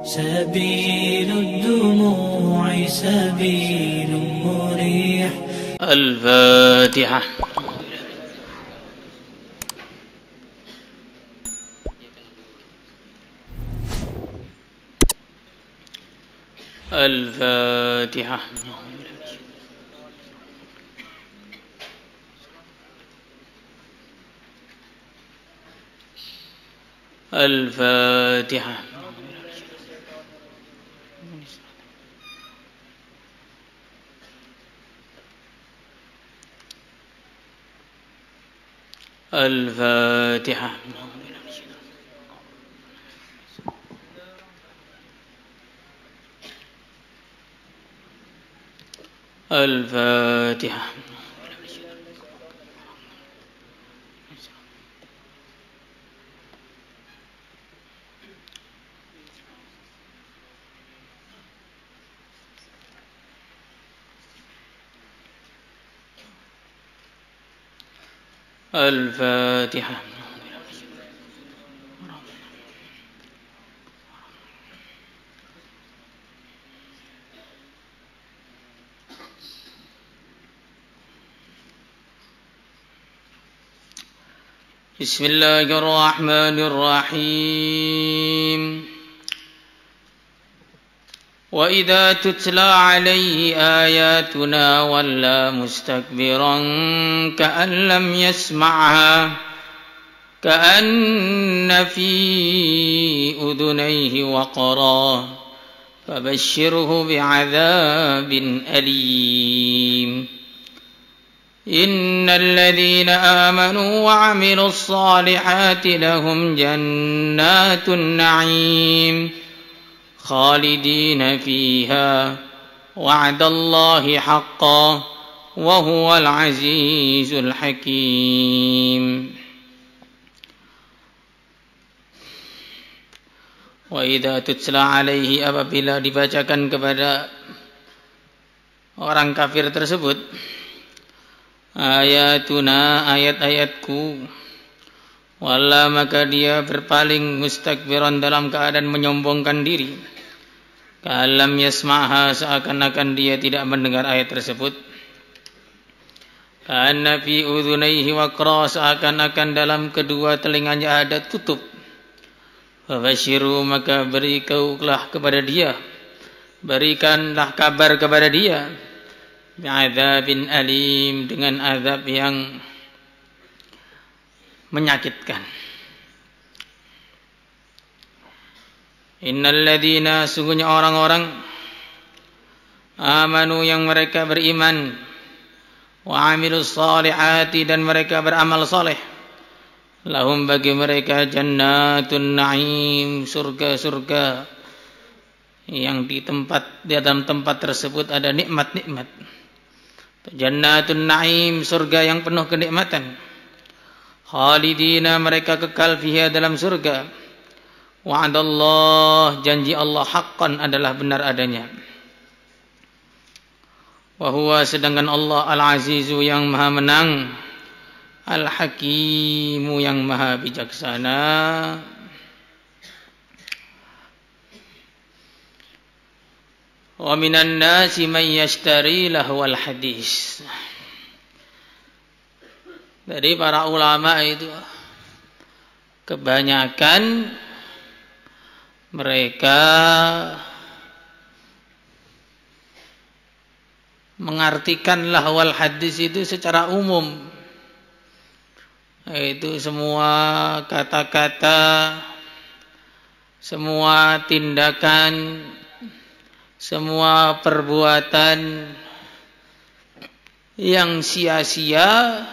سبيل الدموع سبيل مريح. الفاتحة. الفاتحة. الفاتحة. الفاتحة. الفاتحة. الفاتحة. بسم الله الرحمن الرحيم. وإذا تتلى عليه آياتنا ولى مستكبرا كأن لم يسمعها كأن في أذنيه وقرا فبشره بعذاب أليم. إن الذين آمنوا وعملوا الصالحات لهم جنات النعيم خالدين فيها وعد الله حقا وهو العزيز الحكيم. وإذا تتلى عليه, apabila dibacakan kepada orang kafir tersebut, ayatuna, ayat-ayatku, wala, maka dia berpaling, mustakbiran, dalam keadaan menyombongkan diri, ka'allam yasma'ha, seakan-akan dia tidak mendengar ayat tersebut, ka'anna fi udhunaihi waqra, seakan-akan dalam kedua telinganya ada tutup. Fabashiru, maka berikanlah kepada dia, berikanlah kabar kepada dia, bi'adzabin alim, dengan azab yang menyakitkan. Innal ladzina, sungguhnya orang-orang, amanu, yang mereka beriman, wa amilus salihati, dan mereka beramal saleh, lahum, bagi mereka, jannatun na'im, surga-surga yang di dalam tempat tersebut ada nikmat-nikmat. Jannatun na'im, surga yang penuh kenikmatan. Khalidina, mereka kekal fiha, dalam surga. Wa'adallah, janji Allah, haqqan, adalah benar adanya. Wa huwa, sedangkan Allah, al-azizu, yang maha menang, al-hakimu, yang maha bijaksana. Wa minan nasi man yashtari lahwal hadis. Dari para ulama itu, kebanyakan mereka mengartikan lahwal hadis itu secara umum, yaitu semua kata-kata, semua tindakan, semua perbuatan yang sia-sia,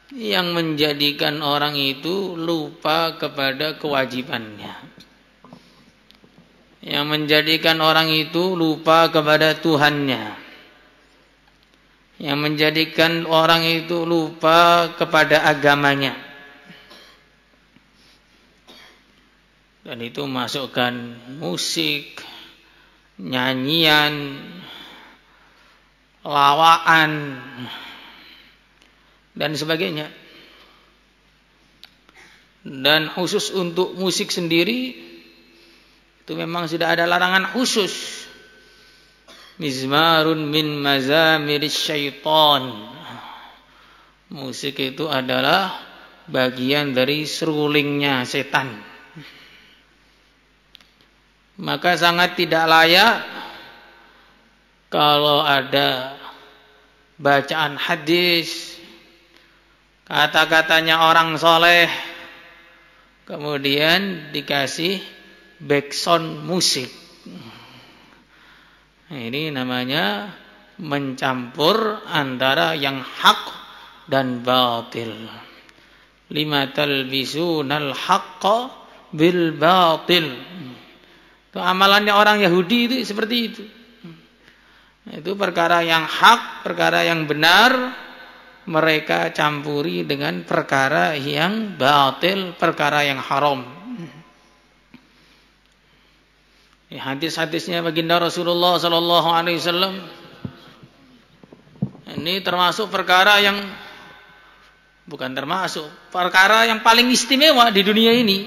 yang menjadikan orang itu lupa kepada kewajibannya, yang menjadikan orang itu lupa kepada Tuhannya, yang menjadikan orang itu lupa kepada agamanya. Dan itu masukkan musik, nyanyian, lawaan, dan sebagainya. Dan khusus untuk musik sendiri, itu memang sudah ada larangan khusus. Mizmarun min mazamiris syaitan. Musik itu adalah bagian dari serulingnya setan. Maka sangat tidak layak kalau ada bacaan hadis, kata-katanya orang soleh, kemudian dikasih backsound musik. Ini namanya mencampur antara yang hak dan batil. Lima talbisunal haqqa bil batil. Itu amalannya orang Yahudi itu seperti itu. Itu perkara yang hak, perkara yang benar, mereka campuri dengan perkara yang batil, perkara yang haram. Hadis-hadisnya baginda Rasulullah sallallahu alaihi wasallam ini termasuk perkara yang bukan termasuk, perkara yang paling istimewa di dunia ini.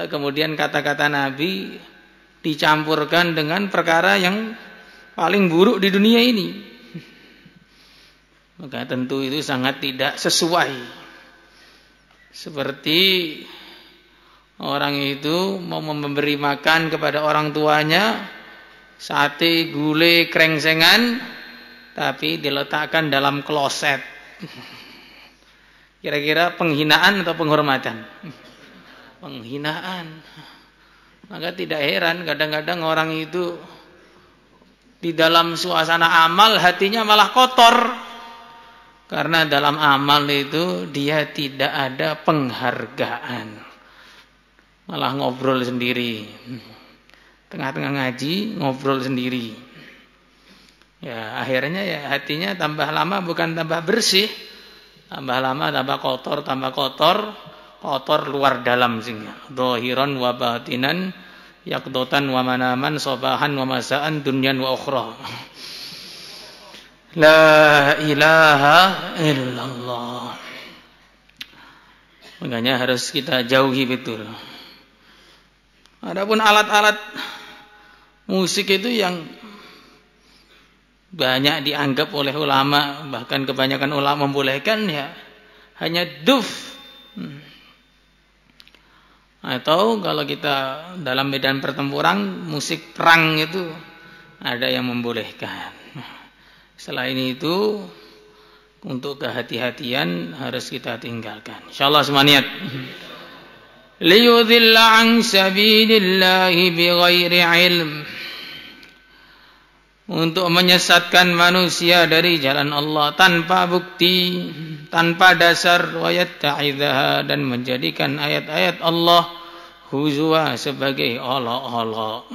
Kemudian kata-kata Nabi dicampurkan dengan perkara yang paling buruk di dunia ini. Maka tentu itu sangat tidak sesuai. Seperti orang itu mau memberi makan kepada orang tuanya sate, gulai, krengsengan, tapi diletakkan dalam kloset. Kira-kira penghinaan atau penghormatan? Penghinaan. Maka tidak heran kadang-kadang orang itu di dalam suasana amal hatinya malah kotor. Karena dalam amal itu dia tidak ada penghargaan. Malah ngobrol sendiri. Tengah-tengah ngaji ngobrol sendiri. Ya, akhirnya ya hatinya tambah lama bukan tambah bersih, tambah lama tambah kotor, kotor luar dalam sehingga. Dhahiran wa batinan, yaqdatan wa manaman, sabahan wa masaan, dunyan wa ukhra. La ilaha illallah. Makanya harus kita jauhi betul. Adapun alat-alat musik itu yang banyak dianggap oleh ulama, bahkan kebanyakan ulama membolehkan ya hanya duf. Atau kalau kita dalam medan pertempuran musik perang itu ada yang membolehkan. Selain itu untuk kehati-hatian harus kita tinggalkan. Insyaallah semaniat. Liyudhilla an sabilillahi bighairi ilm. Untuk menyesatkan manusia dari jalan Allah tanpa bukti, tanpa dasar, wa yatta'idaha, dan menjadikan ayat-ayat Allah huzwa sebagai olok-olok.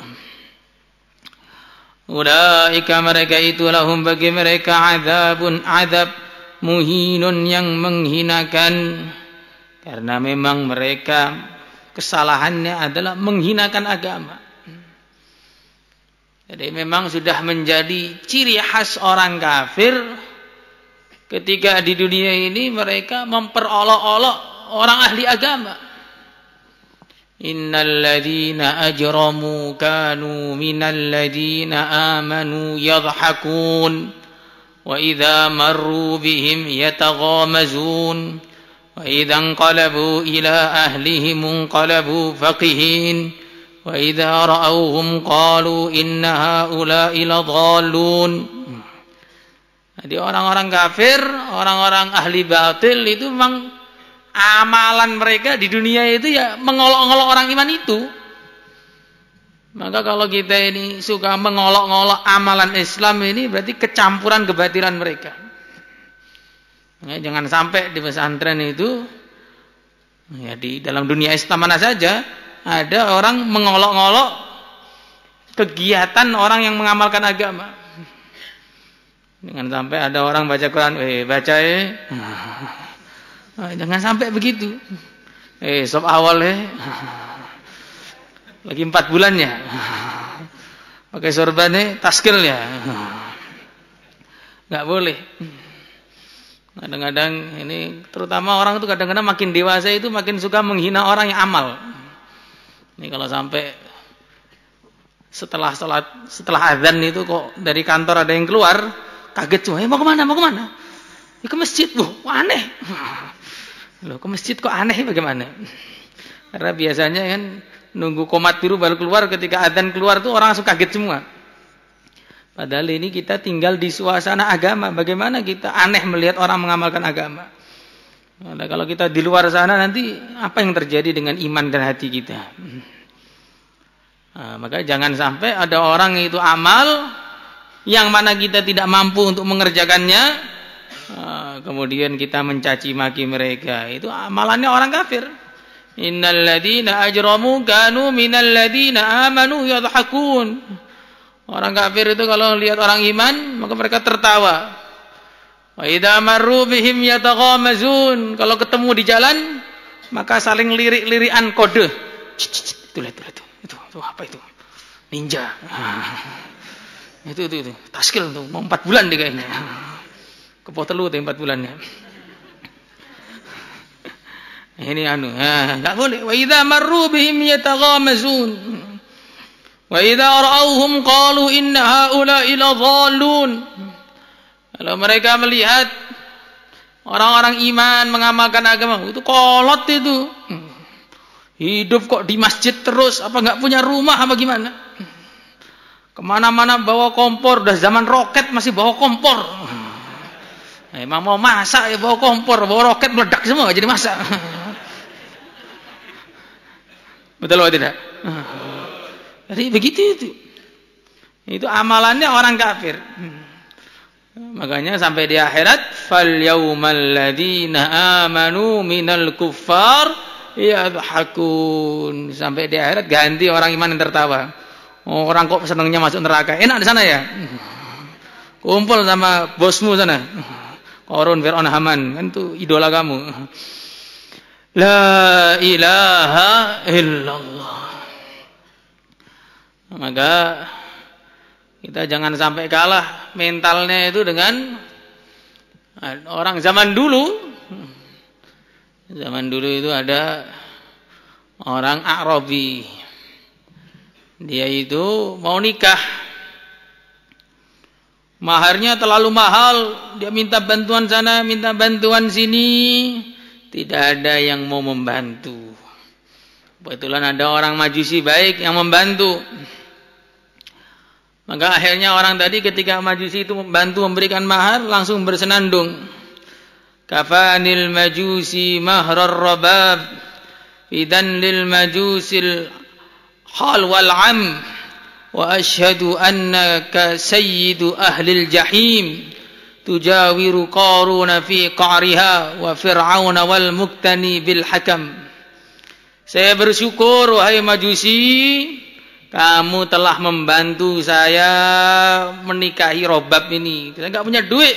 Ulaika, mereka itu, lahum bagi mereka, azabun, azab muhinun, yang menghinakan, karena memang mereka kesalahannya adalah menghinakan agama. Jadi memang sudah menjadi ciri khas orang kafir ketika di dunia ini mereka memperolok-olok orang ahli agama. Innal ladzina ajramu kanu minal ladzina amanu yadhhakun wa idza marru bihim yataghamazun wa idza anqalabu ila ahlihim anqalabu faqihin wa idza ra'awhum qalu inna haula'i ladhallun. Jadi orang-orang kafir, orang-orang ahli batil itu memang amalan mereka di dunia itu ya mengolok-olok orang iman itu. Maka kalau kita ini suka mengolok-olok amalan Islam ini berarti kecampuran kebatilan mereka. Ya, jangan sampai di pesantren itu ya di dalam dunia Islam mana saja ada orang mengolok-olok kegiatan orang yang mengamalkan agama. Jangan sampai ada orang baca Quran, baca jangan sampai begitu. Sop awal lagi 4 bulan ya. Pakai sorban taskil ya. Enggak boleh. Kadang-kadang ini terutama orang itu kadang-kadang makin dewasa itu makin suka menghina orang yang amal. Ini kalau sampai setelah azan itu kok dari kantor ada yang keluar, kaget semua. Mau kemana? Mau kemana? Ya, ke masjid. Aneh. Loh, ke masjid kok aneh bagaimana? Karena biasanya kan nunggu komat biru baru keluar, ketika azan keluar tuh orang langsung kaget semua. Padahal ini kita tinggal di suasana agama. Bagaimana kita aneh melihat orang mengamalkan agama? Nah, kalau kita di luar sana nanti apa yang terjadi dengan iman dan hati kita? Nah, maka jangan sampai ada orang itu amal yang mana kita tidak mampu untuk mengerjakannya, kemudian kita mencaci maki mereka. Itu amalannya orang kafir. Innal ladzina ajramu kanu minal ladzina amanu yadhakun. Orang kafir itu kalau lihat orang iman maka mereka tertawa. Wa idza marru bihim yataghamazun. Kalau ketemu di jalan maka saling lirik-lirikan kode. Itu lihat itu apa itu? Ninja. Itu. Taskil tuh mau 4 bulan deh kayaknya. Kepotelu tuh 4 bulannya. Ini enggak boleh. Wa idza marru bihim yataghamazun. Wa idza ra'awhum qalu inna haula'i ladhallun. Kalau mereka melihat orang-orang iman mengamalkan agama, itu kolot itu. Hidup kok di masjid terus, apa enggak punya rumah apa gimana? Kemana-mana bawa kompor, udah zaman roket masih bawa kompor. Emang mau masak ya bawa kompor, bawa roket meledak semua jadi masak. Betul atau tidak? Jadi begitu itu. Itu amalannya orang kafir. Makanya sampai di akhirat, fal yaumal ladzina amanu minal kuffar yadhakun. Sampai di akhirat ganti orang iman yang tertawa. Orang kok senangnya masuk neraka. Enak di sana ya? Kumpul sama bosmu sana. Qarun, Fir'aun, Haman, kan itu idola kamu. La ilaha illallah. Maka kita jangan sampai kalah mentalnya itu dengan orang zaman dulu. Zaman dulu itu ada orang Arabi. Dia itu mau nikah. Maharnya terlalu mahal, dia minta bantuan sana, minta bantuan sini, tidak ada yang mau membantu. Kebetulan ada orang Majusi baik yang membantu. Maka akhirnya orang tadi ketika Majusi itu membantu memberikan mahar, langsung bersenandung. Kafanil majusi mahrar rabab, idan lil majusil hal wal am. Wa ashhadu annaka sayyidu ahlil jahim tujawiru qaruna fi qa'riha wa fir'auna wal muktani bil hakam. Saya bersyukur wahai Majusi, kamu telah membantu saya menikahi Robab ini. Saya enggak punya duit.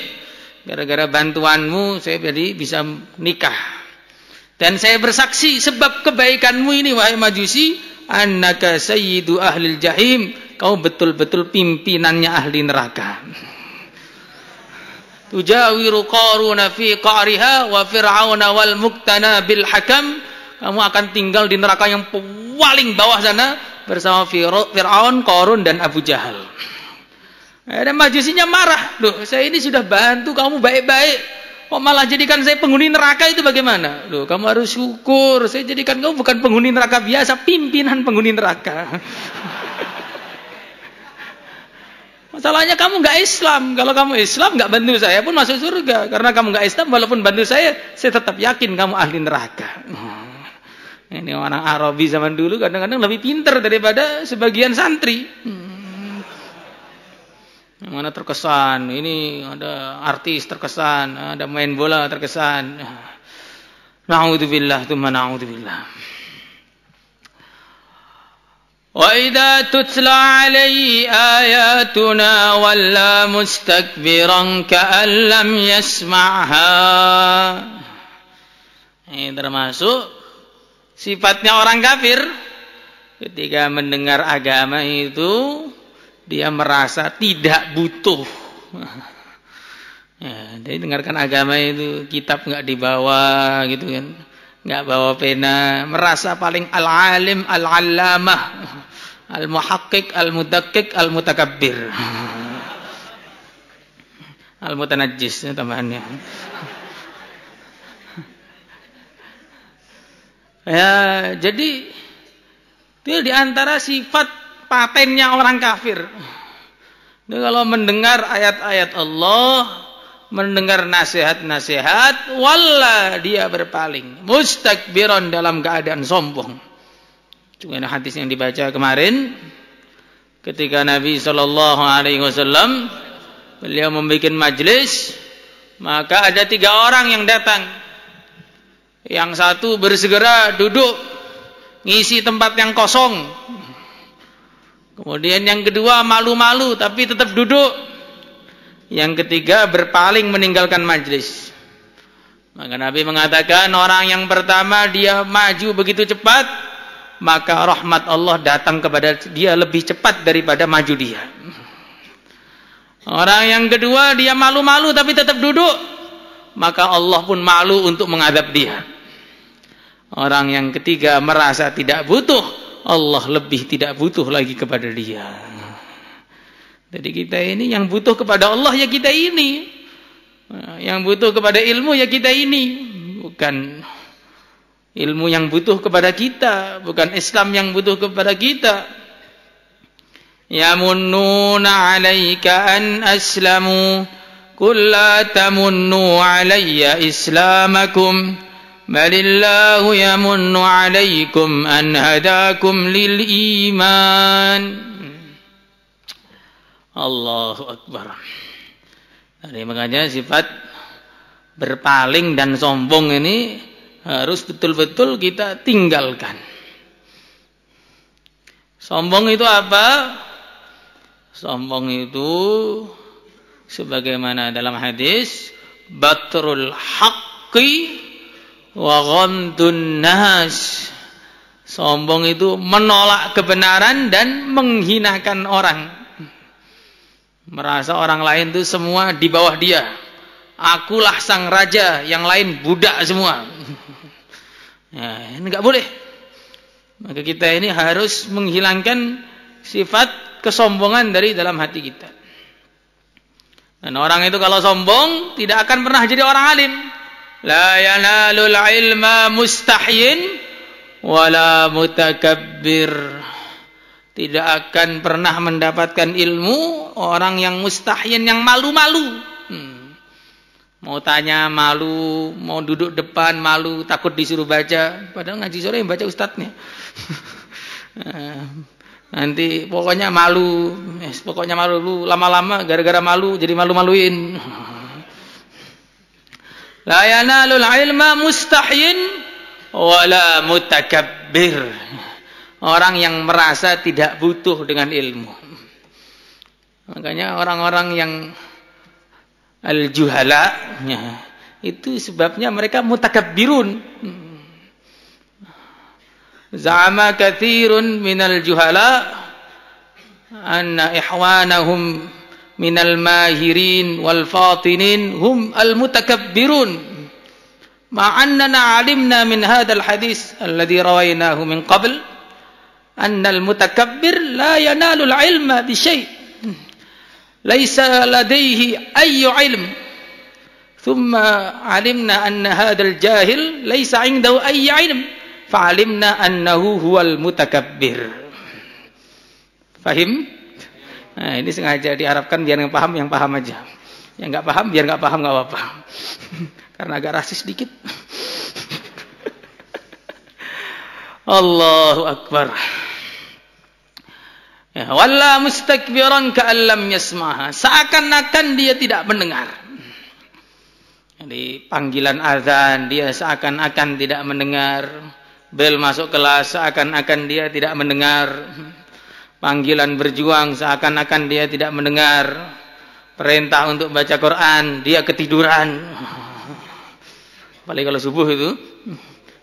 Gara-gara bantuanmu saya jadi bisa nikah. Dan saya bersaksi sebab kebaikanmu ini wahai Majusi, annaka sayyidu ahlil jahim, kau betul-betul pimpinannya ahli neraka. Tujawiru qaruna fi qa'riha wa fir'auna wal muktana bil hakam, kamu akan tinggal di neraka yang paling bawah sana bersama Fir'aun, Qarun dan Abu Jahal. Dan Majusinya marah, loh saya ini sudah bantu kamu baik-baik, kok malah jadikan saya penghuni neraka, itu bagaimana? Loh, kamu harus syukur, saya jadikan kamu bukan penghuni neraka biasa, pimpinan penghuni neraka. Masalahnya kamu nggak Islam. Kalau kamu Islam nggak bantu saya pun masuk surga. Karena kamu nggak Islam, walaupun bantu saya tetap yakin kamu ahli neraka. Ini orang Arabi zaman dulu kadang-kadang lebih pintar daripada sebagian santri. Yang mana terkesan, ini ada artis terkesan, ada main bola terkesan. Na'udzubillah, tsumma na'udzubillah. Wa idza tutla 'alaihi ayatuna walla mustakbiran ka'an lam yasma'ha. Ini termasuk sifatnya orang kafir. Ketika mendengar agama itu dia merasa tidak butuh. Ya, dia dengarkan agama itu, kitab nggak dibawa gitu kan, nggak bawa pena, merasa paling al-alim, al-allamah, al-muhaqqiq, al-mudaqqiq, al-mutakabbir. Al-mutanajjis tambahannya. Ya, jadi itu di antara sifat patennya orang kafir. Dia kalau mendengar ayat-ayat Allah, mendengar nasihat-nasihat, walla dia berpaling, mustakbiran dalam keadaan sombong. Cuma hadis yang dibaca kemarin, ketika Nabi SAW beliau membuat majlis, maka ada 3 orang yang datang. Yang satu bersegera duduk ngisi tempat yang kosong. Kemudian yang kedua malu-malu tapi tetap duduk. Yang ketiga berpaling meninggalkan majlis. Maka Nabi mengatakan orang yang pertama dia maju begitu cepat, maka rahmat Allah datang kepada dia lebih cepat daripada maju dia. Orang yang kedua dia malu-malu tapi tetap duduk, maka Allah pun malu untuk mengadab dia. Orang yang ketiga merasa tidak butuh, Allah lebih tidak butuh lagi kepada dia. Jadi kita ini yang butuh kepada Allah ya kita ini. Yang butuh kepada ilmu ya kita ini. Bukan ilmu yang butuh kepada kita, bukan Islam yang butuh kepada kita. Yamunnuna 'alaika an aslamu qul la tamunnu 'alayya islamakum balillahu yamunnu 'alaikum an hadakum lil iman. Allahu akbar. Jadi makanya sifat berpaling dan sombong ini harus betul-betul kita tinggalkan. Sombong itu apa? Sombong itu sebagaimana dalam hadis, batrul haqqi wa ghamdun nas. Sombong itu menolak kebenaran dan menghinakan orang. Merasa orang lain itu semua di bawah dia. Akulah sang raja, yang lain budak semua. Ya, ini enggak boleh. Maka kita ini harus menghilangkan sifat kesombongan dari dalam hati kita. Dan orang itu kalau sombong tidak akan pernah jadi orang alim. La yanalul ilma mustahyin wala mutakabbir. Tidak akan pernah mendapatkan ilmu orang yang mustahyin, yang malu-malu. Mau tanya malu, mau duduk depan malu, takut disuruh baca. Padahal ngaji sore yang baca ustadznya. Nanti pokoknya malu, pokoknya malu, lama-lama gara-gara malu jadi malu-maluin. La yanalul ilma mustahyin wala mutakabbir. Orang yang merasa tidak butuh dengan ilmu. Makanya orang-orang yang al-juhala itu sebabnya mereka mutakabbirun. Za'ama katsirun minal juhala anna ihwanahum minal mahirin wal fatinin hum al-mutakabbirun. Ma'annana 'alimna min hadzal hadis alladhi rawainahu min qabl anna al-mutakabbir la yanalu al-'ilma bi syai'. Laisa ladaihi ayyu 'ilm. Thumma 'alimna anna hadzal jahil laisa 'indahu ayyu 'ilm. Fa'alimna annahu huwal mutakabbir. Fahim? Nah, ini sengaja diharapkan biar yang paham aja. Yang enggak paham biar enggak paham enggak apa-apa. Karena agak rasis dikit. Allahu akbar. Ya, walla mustakbiran ka'an lam yasma'ha. Seakan-akan dia tidak mendengar. Jadi panggilan azan dia seakan-akan tidak mendengar. Bel masuk kelas seakan-akan dia tidak mendengar. Panggilan berjuang seakan-akan dia tidak mendengar. Perintah untuk baca Quran dia ketiduran. Apalagi kalau subuh itu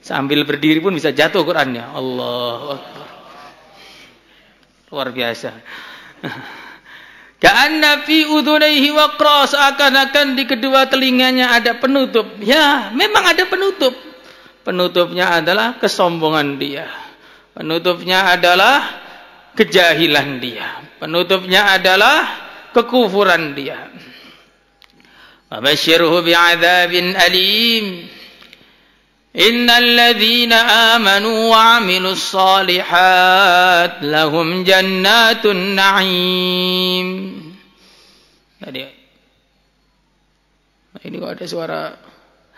sambil berdiri pun bisa jatuh Qurannya. Allahu akbar. Luar biasa. Ka'anna fi udhunayhi waqra, seakan-akan di kedua telinganya ada penutup. Ya, memang ada penutup. penutupnya adalah kesombongan dia. Penutupnya adalah kejahilan dia. Penutupnya adalah kekufuran dia. Wabasyirhu bi'adzabin alim. Innal ladzina amanu wa 'amilus shalihat lahum jannatun na'im. Tadi. Ini kok ada suara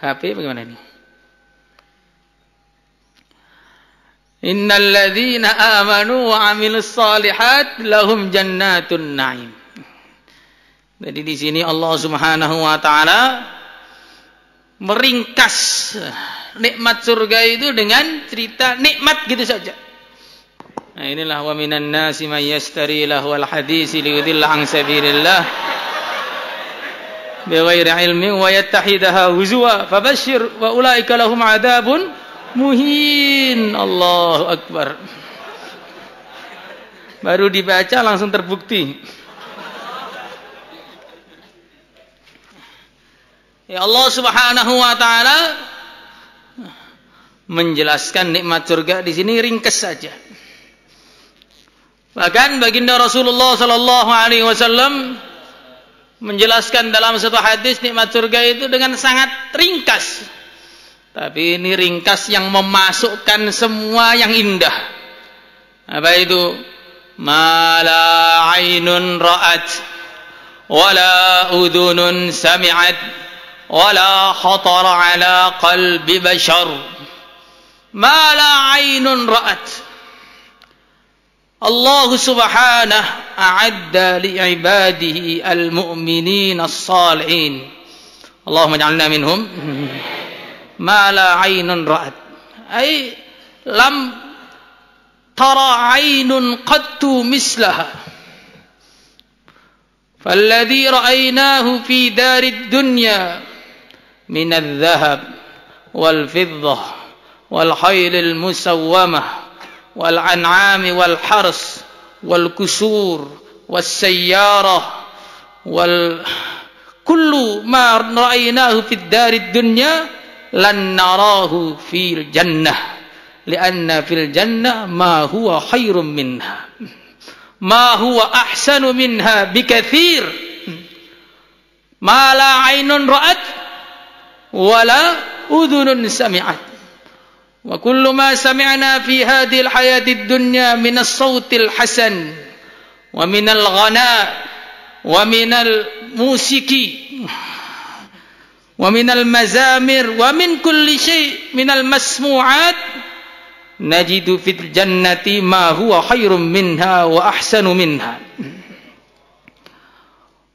HP bagaimana ini? Innal ladzina amanu wa 'amilus shalihat lahum jannatun na'im. Jadi di sini Allah Subhanahu wa taala meringkas nikmat surga itu dengan cerita nikmat gitu saja. Nah, inilah wa minan nasi may yashtari lahwal hadisi liyudilla an sabilillah bighairi ilmin wa yattahidaha huzwa fabashshir wa ulaika lahum adzabun muhin. Allahu akbar. Baru dibaca langsung terbukti. Ya Allah Subhanahu wa taala menjelaskan nikmat surga di sini ringkas saja. Bahkan baginda Rasulullah sallallahu alaihi wasallam menjelaskan dalam satu hadis nikmat surga itu dengan sangat ringkas. Tapi ini ringkas yang memasukkan semua yang indah. Apa itu? Ma la ainun ra'at wala udhunun sami'at wala khatara ala qalbi bashar. Ma la ainun ra'at. Allah subhanahu a'adda li'ibadihi al-mu'minin as-salihin. Allahumma ij'alna minhum. Ma la aynun ra'at. Ay lam tara aynun qattu mislaha. Falladhi ra'aynahu fi darid dunya min adh-dhahab wal fiddah wal khayl al-musawwamah wal an'ami wal hars wal kusur was sayyarah wal kullu ma ra'aynahu fi darid dunya lan narahu fil jannah lianna fil jannah ma huwa khairum minha ma huwa ahsanu minha bikathir ma la aynun ra'at wala udhunun sami'at wa kullu ma sami'na fi hadhihi al-hayati ad-dunya min as-sawti al-hasan wa min al-ghana wa min al-musiki ومن المزامر ومن كل شيء من المسموعات نجد في الجنة ما هو خير منها وأحسن منها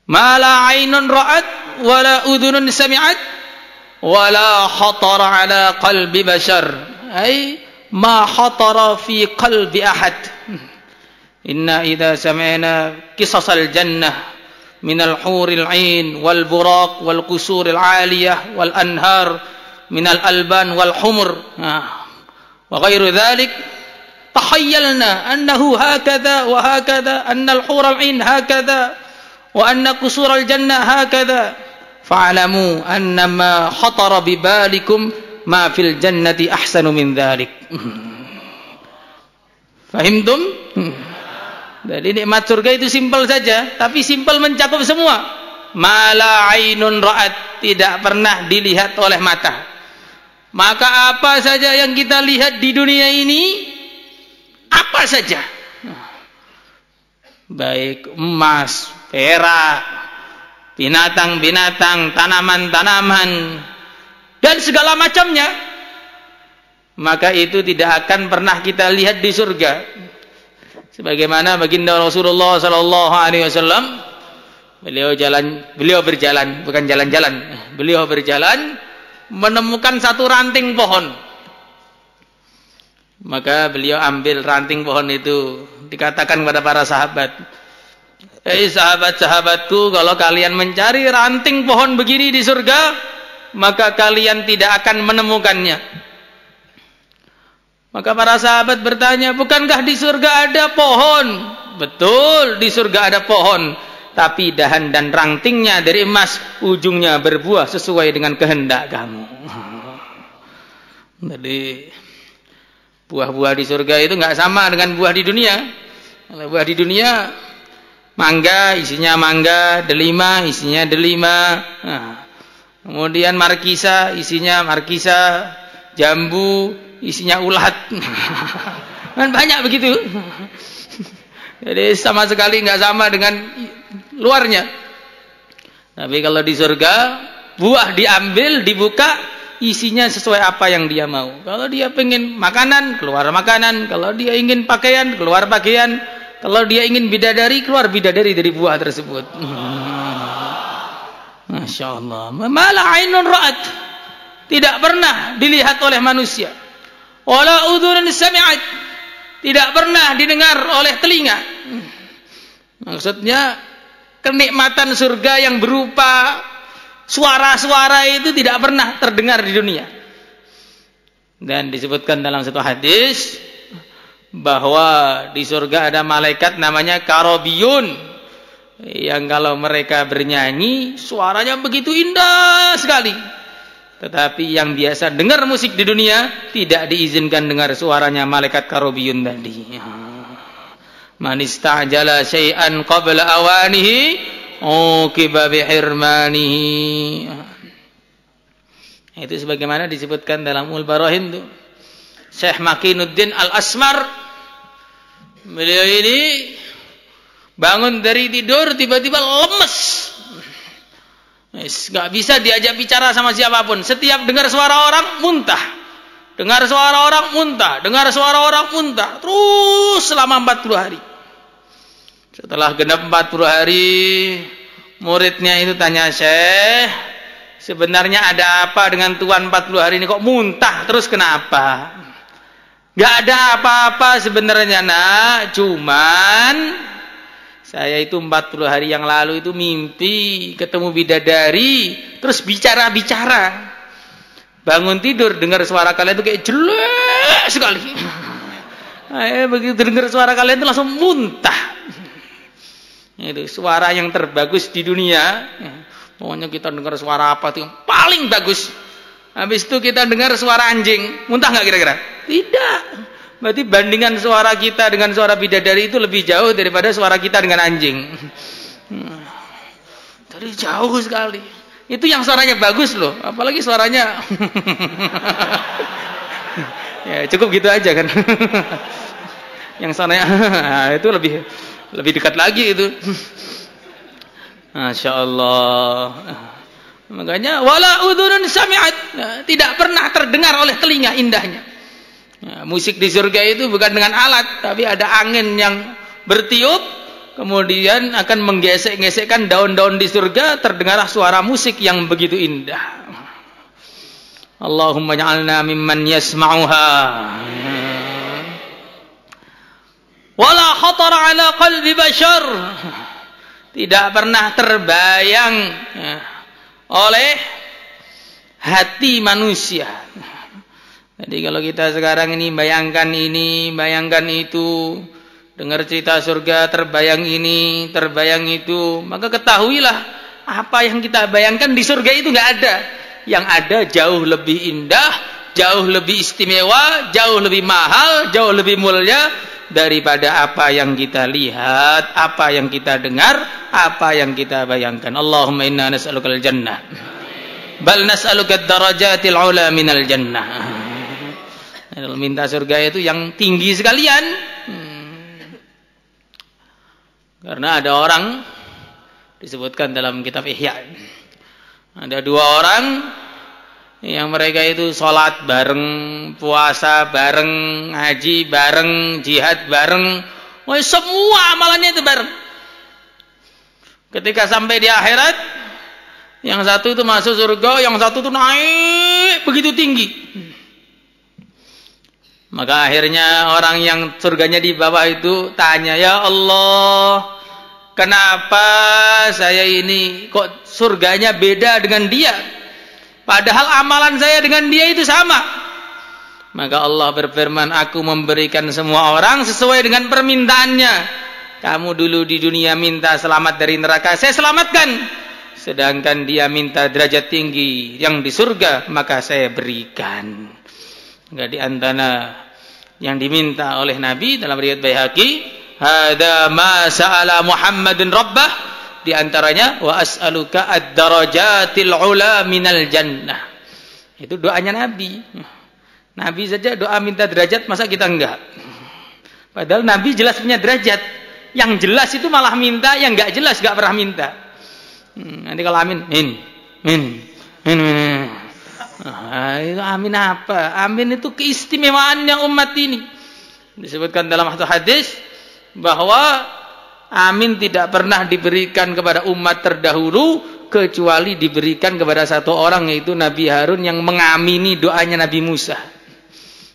ما لا عين رأت ولا أذن سمعت ولا خطر على قلب بشر أي ما خطر في قلب أحد إنا إذا سمعنا قصص الجنة من الحور العين والبراق والقصور العالية والأنهار من الألبان والحمر وغير ذلك تخيلنا أنه هكذا وهكذا أن الحور العين هكذا وأن قصور الجنة هكذا فاعلموا أن ما خطر ببالكم ما في الجنة أحسن من ذلك. فهمتم؟ Jadi nikmat surga itu simpel saja, tapi simpel mencakup semua. Mala ainun ra'at, tidak pernah dilihat oleh mata. Maka apa saja yang kita lihat di dunia ini, apa saja, baik emas, perak, binatang-binatang, tanaman-tanaman, dan segala macamnya, maka itu tidak akan pernah kita lihat di surga. Sebagaimana baginda Rasulullah sallallahu alaihi wasallam, beliau berjalan, bukan jalan-jalan. Beliau berjalan menemukan satu ranting pohon. Maka beliau ambil ranting pohon itu, dikatakan kepada para sahabat, sahabat-sahabatku, kalau kalian mencari ranting pohon begini di surga, maka kalian tidak akan menemukannya. Maka para sahabat bertanya, bukankah di surga ada pohon? Betul, di surga ada pohon, tapi dahan dan rantingnya dari emas, ujungnya berbuah sesuai dengan kehendak kamu. Jadi buah-buah di surga itu nggak sama dengan buah di dunia. Kalau buah di dunia, mangga isinya mangga, delima isinya delima. Nah, kemudian markisa isinya markisa, jambu isinya ulat. Kan banyak begitu. Jadi sama sekali nggak sama dengan luarnya. Tapi kalau di surga, buah diambil, dibuka, isinya sesuai apa yang dia mau. Kalau dia pengen makanan, keluar makanan. Kalau dia ingin pakaian, keluar pakaian. Kalau dia ingin bidadari, keluar bidadari dari buah tersebut. Masya Allah. Mala ainun ra'at. Tidak pernah dilihat oleh manusia. Wala udhunun sami'at. Tidak pernah didengar oleh telinga. Maksudnya kenikmatan surga yang berupa suara-suara itu tidak pernah terdengar di dunia. Dan disebutkan dalam satu hadis bahwa di surga ada malaikat namanya karobiyun, yang kalau mereka bernyanyi suaranya begitu indah sekali. Tetapi yang biasa dengar musik di dunia tidak diizinkan dengar suaranya malaikat karobiyun tadi. Man istajala syai'an qabla awanihi uqiba bihirmanihi. Itu sebagaimana disebutkan dalam Ul Barahin itu. Syekh Makinuddin Al-Asmar, beliau ini bangun dari tidur tiba-tiba lemes. Gak bisa diajak bicara sama siapapun. Setiap dengar suara orang muntah. Dengar suara orang muntah. Dengar suara orang muntah. Terus selama 40 hari. Setelah genap 40 hari, muridnya itu tanya, Syekh, sebenarnya ada apa dengan Tuhan 40 hari ini kok muntah terus, kenapa? Gak ada apa-apa sebenarnya nak, cuman saya itu 40 hari yang lalu itu mimpi ketemu bidadari, terus bicara-bicara. Bangun tidur dengar suara kalian itu kayak jelek sekali. Begitu dengar suara kalian itu langsung muntah. Itu suara yang terbagus di dunia. Pokoknya kita dengar suara apa itu yang paling bagus. Habis itu kita dengar suara anjing, muntah nggak kira-kira? Tidak. Berarti bandingan suara kita dengan suara bidadari itu lebih jauh daripada suara kita dengan anjing. Jadi jauh sekali. Itu yang suaranya bagus loh, apalagi suaranya. Ya cukup gitu aja kan. Yang suaranya itu lebih dekat lagi itu. Masya Allah. Makanya wala udhunun sami'at, tidak pernah terdengar oleh telinga indahnya. Musik di surga itu bukan dengan alat, tapi ada angin yang bertiup, kemudian akan menggesek-gesekkan daun-daun di surga, terdengarlah suara musik yang begitu indah. Allahumma ja'alna mimman yasma'uha. Wala khatara ala qalbi bashar. Tidak pernah terbayang oleh hati manusia. Jadi kalau kita sekarang ini, bayangkan itu, dengar cerita surga, terbayang ini, terbayang itu, maka ketahuilah apa yang kita bayangkan di surga itu nggak ada. Yang ada jauh lebih indah, jauh lebih istimewa, jauh lebih mahal, jauh lebih mulia daripada apa yang kita lihat, apa yang kita dengar, apa yang kita bayangkan. Allahumma inna nas'alukal jannah. Bal nas'alukad darajatil ula minal jannah. Minta surga itu yang tinggi sekalian. Karena ada orang, disebutkan dalam kitab Ihya, ada 2 orang yang mereka itu sholat bareng, puasa bareng, haji bareng, jihad bareng, semua amalannya itu bareng. Ketika sampai di akhirat, yang satu itu masuk surga, yang satu itu naik begitu tinggi. Maka akhirnya orang yang surganya di bawah itu tanya, ya Allah, kenapa saya ini kok surganya beda dengan dia? Padahal amalan saya dengan dia itu sama. Maka Allah berfirman, aku memberikan semua orang sesuai dengan permintaannya. Kamu dulu di dunia minta selamat dari neraka, saya selamatkan. Sedangkan dia minta derajat tinggi yang di surga, maka saya berikan. Enggak di antara yang diminta oleh Nabi dalam riwayat Baihaqi, hada ma sa'ala Muhammadun rabbah, di antaranya wa as'aluka ad-darajatil ula minal jannah. Itu doanya Nabi. Nabi saja doa minta derajat, masa kita enggak? Padahal Nabi jelas punya derajat. Yang jelas itu malah minta, yang enggak jelas enggak pernah minta. Nanti kalau amin, min. Itu amin apa? Amin itu keistimewaannya umat ini. Disebutkan dalam satu hadis bahwa amin tidak pernah diberikan kepada umat terdahulu kecuali diberikan kepada satu orang, yaitu Nabi Harun yang mengamini doanya Nabi Musa.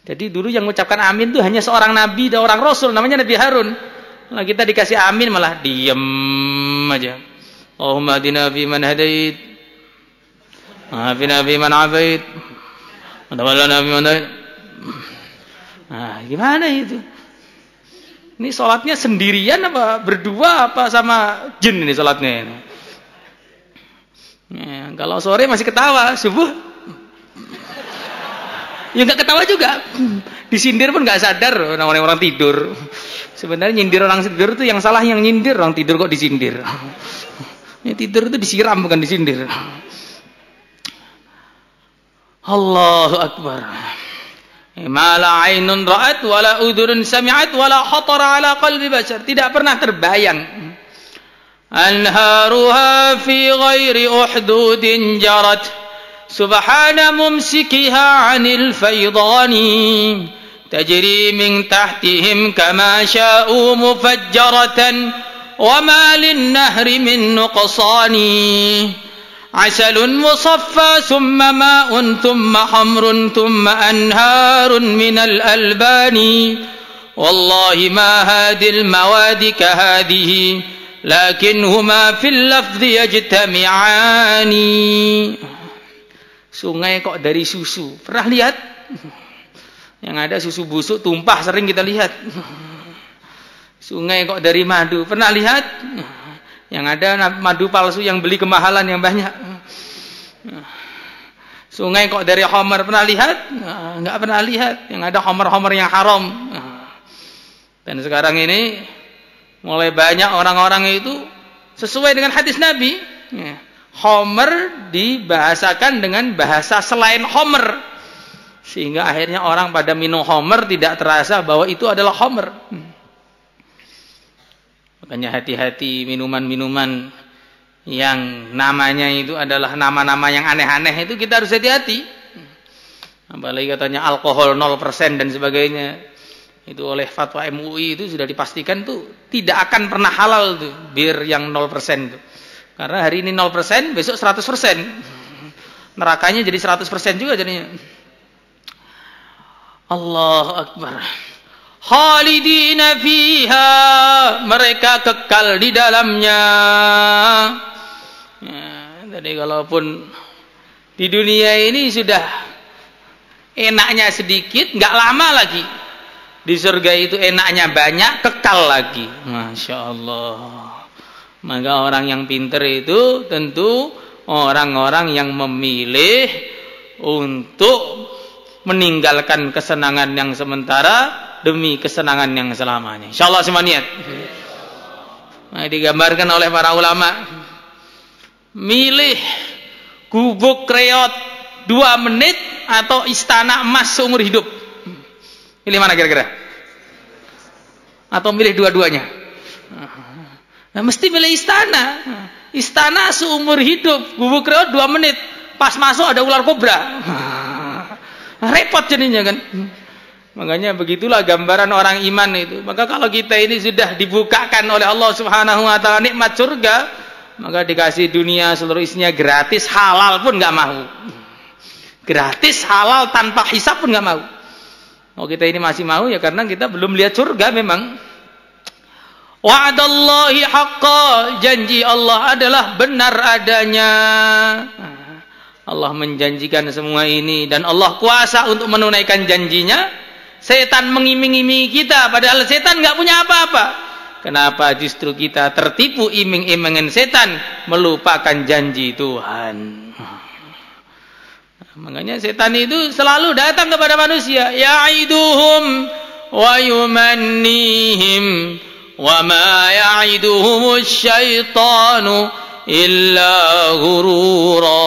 Jadi dulu yang mengucapkan amin itu hanya seorang nabi dan orang rasul, namanya Nabi Harun. Nah, kita dikasih amin malah diem aja. Allahumma hadina fi man hadait, afina fi man afait, wa tawallana fi man tawallait. Nah, gimana itu? Ini sholatnya sendirian apa berdua apa sama jin ini sholatnya ini? Ya, kalau sore masih ketawa, subuh ya nggak ketawa juga. Disindir pun nggak sadar orang tidur. Sebenarnya nyindir orang tidur itu yang salah yang nyindir, orang tidur kok disindir. Ini tidur itu disiram bukan disindir. Allahu Akbar. Ma la ainun ra'at wala udhurun sami'at wala khatara ala qalbi bashar. Tidak pernah terbayang. Anharuha fi ghairi uhdudin jarat subhana mumsikiha 'anil faydani tajri min tahtihim kama sya'u mufajjaratan wa ma lin nahri min nuqsani asalun musaffa thumma ma'un thumma hamrun thumma anharun minal albani wallahi ma hadil mawadi kahadihi lakinhuma fil lafzi yajtami'ani. Sungai kok dari susu, pernah lihat? Yang ada susu busuk tumpah sering kita lihat. Sungai kok dari madu, pernah lihat? Yang ada madu palsu yang beli kemahalan yang banyak. Sungai kok dari homer, pernah lihat? Enggak pernah lihat. Yang ada homer-homer yang haram. Dan sekarang ini mulai banyak orang-orang itu sesuai dengan hadis Nabi. Homer dibahasakan dengan bahasa selain homer, sehingga akhirnya orang pada minum homer tidak terasa bahwa itu adalah homer. Makanya hati-hati minuman-minuman yang namanya itu adalah nama-nama yang aneh-aneh, itu kita harus hati-hati. Apalagi katanya alkohol 0% dan sebagainya. Itu oleh fatwa MUI itu sudah dipastikan tuh tidak akan pernah halal tuh bir yang 0% tuh. Karena hari ini 0%, besok 100%. Nerakanya jadi 100% juga jadinya. Allahu Akbar. Khalidina fiha, mereka kekal di dalamnya. Ya, jadi kalaupun di dunia ini sudah enaknya sedikit, nggak lama lagi. Di surga itu enaknya banyak, kekal lagi. Masya Allah. Maka orang yang pintar itu tentu orang-orang yang memilih untuk meninggalkan kesenangan yang sementara demi kesenangan yang selamanya. Insyaallah semua niat. Nah, digambarkan oleh para ulama, milih gubuk reot 2 menit atau istana emas seumur hidup. Pilih mana kira-kira? Atau milih dua-duanya? Nah, mesti milih istana. Istana seumur hidup, gubuk reot 2 menit. Pas masuk ada ular kobra. Repot jadinya kan. Makanya begitulah gambaran orang iman itu. Maka kalau kita ini sudah dibukakan oleh Allah Subhanahu wa taala nikmat surga, maka dikasih dunia seluruh isinya gratis, halal pun enggak mau. Gratis, halal tanpa hisab pun enggak mau. Oh, kita ini masih mau ya karena kita belum lihat surga memang. Wa'adallahi haqqa, janji Allah adalah benar adanya. Allah menjanjikan semua ini dan Allah kuasa untuk menunaikan janjinya. Setan mengiming-imingi kita padahal setan enggak punya apa-apa. Kenapa justru kita tertipu iming-imingin setan, melupakan janji Tuhan? Makanya setan itu selalu datang kepada manusia. Ya'iduhum wa yumannihim wa ma ya'iduhumus syaitanu illa ghurura.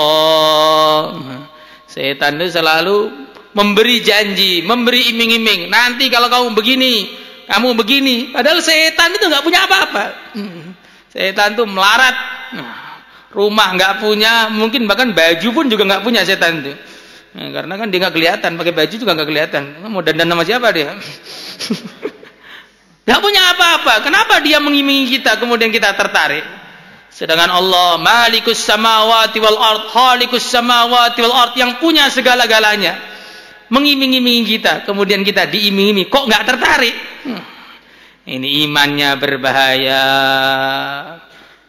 Setan itu selalu memberi janji, memberi iming-iming. Nanti kalau kamu begini, kamu begini. Padahal setan itu nggak punya apa-apa. Setan itu melarat. Rumah nggak punya, mungkin bahkan baju pun juga nggak punya setan itu. Nah, karena kan dia nggak kelihatan, pakai baju juga nggak kelihatan. Mau dandan sama siapa dia? Nggak punya apa-apa. Kenapa dia mengimingi kita, kemudian kita tertarik? Sedangkan Allah, Malikus samawati wal ard, Khaliqus samawati wal ard, yang punya segala-galanya, mengiming-imingi kita, kemudian kita diiming-imingi, kok nggak tertarik? Ini imannya berbahaya.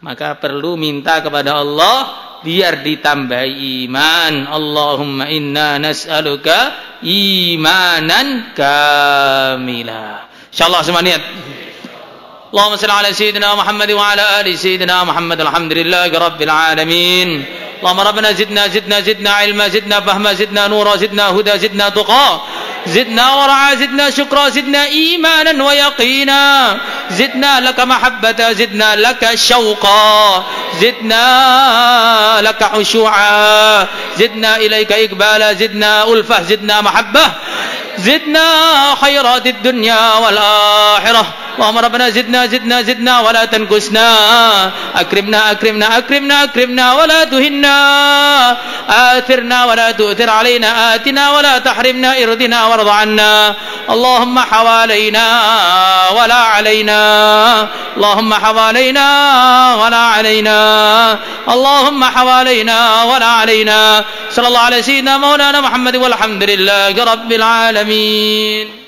Maka perlu minta kepada Allah biar ditambahi iman. Allahumma inna nas'aluka imanan kamila. Insyaallah semua niat. Allahumma shalli ala sayyidina Muhammad wa ala ali sayyidina Muhammad. Alhamdulillahi rabbil alamin. Allahumma rabbana zidna ilma, zidna fahma, zidna nura, zidna huda, zidna tuqa, زدنا ورعا, زدنا شكرا, زدنا إيمانا ويقينا, زدنا لك محبة, زدنا لك شوقا, زدنا لك خشوعا, زدنا إليك إقبالا, زدنا ألفة, زدنا محبة, زدنا خيرات الدنيا والآخرة. اللهم ربنا زدنا ولا تنقصنا, أكرمنا ولا تهنا, آثرنا ولا تؤثر علينا, آتنا ولا تحرمنا, ارضنا وارض عنا. اللهم حوالينا ولا علينا, اللهم حوالينا ولا علينا, اللهم حوالينا ولا علينا. صلى الله على سيدنا مولانا محمد والحمد لله رب العالمين.